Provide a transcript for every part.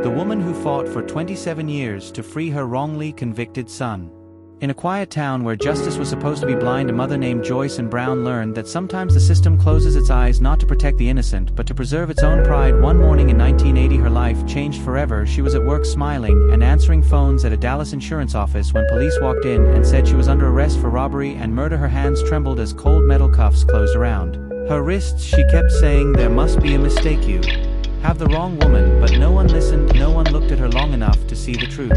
the woman who fought for 27 years to free her wrongly convicted son. In a quiet town where justice was supposed to be blind, a mother named Joyce Ann Brown learned that sometimes the system closes its eyes not to protect the innocent but to preserve its own pride. One morning in 1980 her life changed forever. She was at work smiling and answering phones at a Dallas insurance office when police walked in and said she was under arrest for robbery and murder. Her hands trembled as cold metal cuffs closed around her wrists. She kept saying, "There must be a mistake, you have the wrong woman," but no one listened, no one looked at her long enough to see the truth.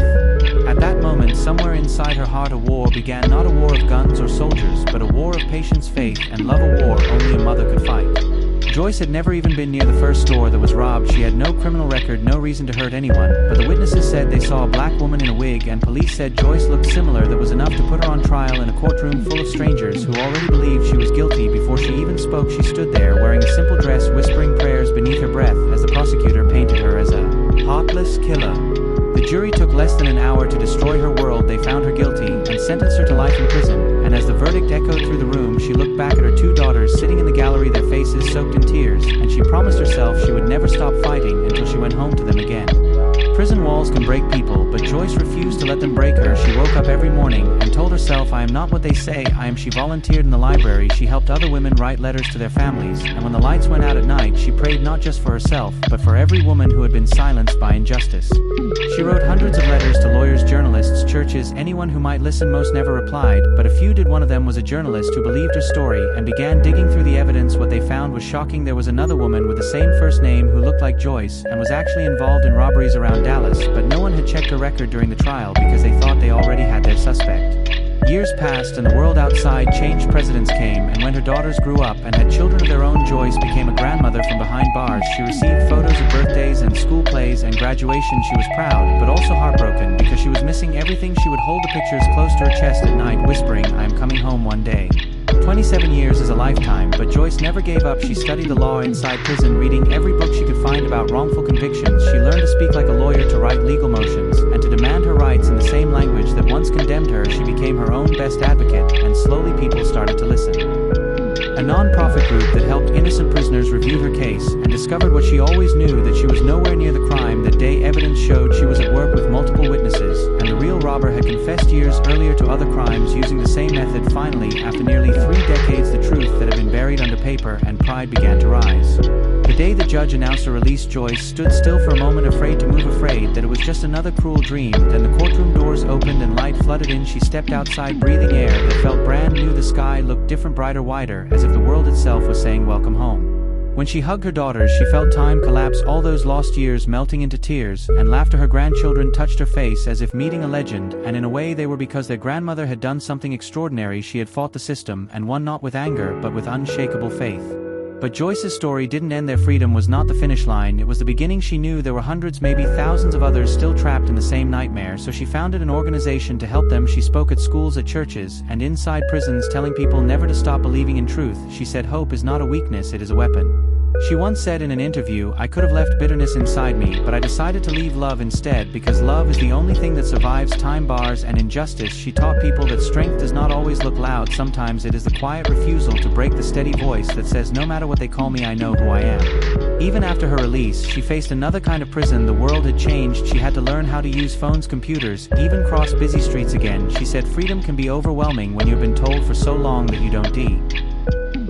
At that moment, somewhere inside her heart, a war began, not a war of guns or soldiers, but a war of patience, faith, and love, a war only a mother could fight. Joyce had never even been near the first store that was robbed. She had no criminal record, no reason to hurt anyone, but the witnesses said they saw a black woman in a wig, and police said Joyce looked similar. That was enough to put her on trial in a courtroom full of strangers who already believed she was guilty before she even spoke. She stood there wearing a simple dress, whispering prayers beneath her breath as the prosecutor painted her as a heartless killer. The jury took less than an hour to destroy her world. They found her guilty and sentenced her to life in prison, and as the verdict echoed through the room, she looked back at her two daughters sitting in the gallery, their faces soaked in tears, and she promised herself she would never stop fighting until she went home to them again. Prison walls can break people, but Joyce refused to let them break her. She woke up every morning and told herself, "I am not what they say, I am." She volunteered in the library, she helped other women write letters to their families, and when the lights went out at night, she prayed not just for herself, but for every woman who had been silenced by injustice. She wrote hundreds of letters to lawyers, journalists, churches, anyone who might listen. Most never replied, but a few did. One of them was a journalist who believed her story and began digging through the evidence. What they found was shocking. There was another woman with the same first name who looked like Joyce and was actually involved in robberies around Dallas, but no one had checked her record during the trial because they thought they already had their suspect. Years passed and the world outside changed. Presidents came, and when her daughters grew up and had children of their own, Joyce became a grandmother from behind bars. She received photos of birthdays and school plays and graduation. She was proud, but also heartbroken because she was missing everything. She would hold the pictures close to her chest at night, whispering, "I am coming home one day." 27 years is a lifetime, but Joyce never gave up. She studied the law inside prison, reading every book she could find about wrongful convictions. She learned to speak like a lawyer, to write legal motions, and to demand her rights in the same language that once condemned her. She became her own best advocate, and slowly people started to listen. A non-profit group that helped innocent prisoners reviewed her case and discovered what she always knew, that she was nowhere near the crime. That day evidence showed she was at work with multiple witnesses, and the real robber had confessed years earlier to other crimes using the same method. Finally, after nearly 3 decades, the truth that had been buried under paper and pride began to rise. The day the judge announced her release, Joyce stood still for a moment, afraid to move, afraid that it was just another cruel dream. Then the courtroom doors opened and light flooded in. She stepped outside, breathing air that felt brand new. The sky looked different, brighter, wider, as if the world itself was saying welcome home. When she hugged her daughters, she felt time collapse, all those lost years melting into tears, and laughter. Her grandchildren touched her face as if meeting a legend, and in a way they were, because their grandmother had done something extraordinary. She had fought the system, and won not with anger but with unshakable faith. But Joyce's story didn't end there. Freedom was not the finish line, it was the beginning. She knew there were hundreds, maybe thousands of others still trapped in the same nightmare, so she founded an organization to help them. She spoke at schools, at churches, and inside prisons, telling people never to stop believing in truth. She said hope is not a weakness, it is a weapon. She once said in an interview, "I could have left bitterness inside me, but I decided to leave love instead, because love is the only thing that survives time, bars, and injustice." She taught people that strength does not always look loud. Sometimes it is the quiet refusal to break the steady voice that says, "No matter what they call me, I know who I am." Even after her release, she faced another kind of prison. The world had changed. She had to learn how to use phones, computers, even cross busy streets again. She said freedom can be overwhelming when you've been told for so long that you don't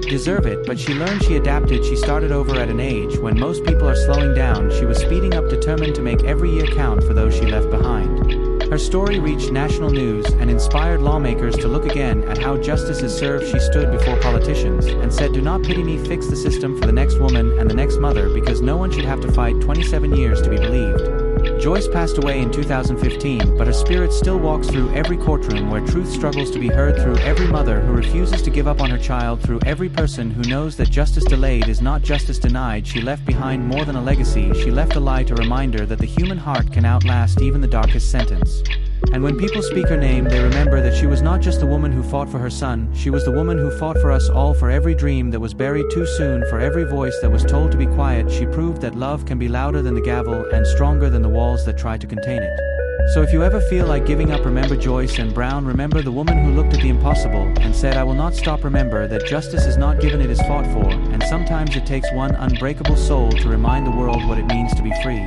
deserve it, but she learned, she adapted. She started over at an age when most people are slowing down. She was speeding up, determined to make every year count for those she left behind. Her story reached national news and inspired lawmakers to look again at how justice is served. She stood before politicians and said, "Do not pity me, fix the system for the next woman and the next mother, because no one should have to fight 27 years to be believed." Joyce passed away in 2015, but her spirit still walks through every courtroom where truth struggles to be heard, through every mother who refuses to give up on her child, through every person who knows that justice delayed is not justice denied. She left behind more than a legacy. She left a light, a reminder that the human heart can outlast even the darkest sentence. And when people speak her name, they remember that she was not just the woman who fought for her son, she was the woman who fought for us all, for every dream that was buried too soon, for every voice that was told to be quiet. She proved that love can be louder than the gavel and stronger than the walls that try to contain it. So if you ever feel like giving up, remember Joyce Ann Brown. Remember the woman who looked at the impossible and said, "I will not stop." Remember that justice is not given, it is fought for, and sometimes it takes one unbreakable soul to remind the world what it means to be free.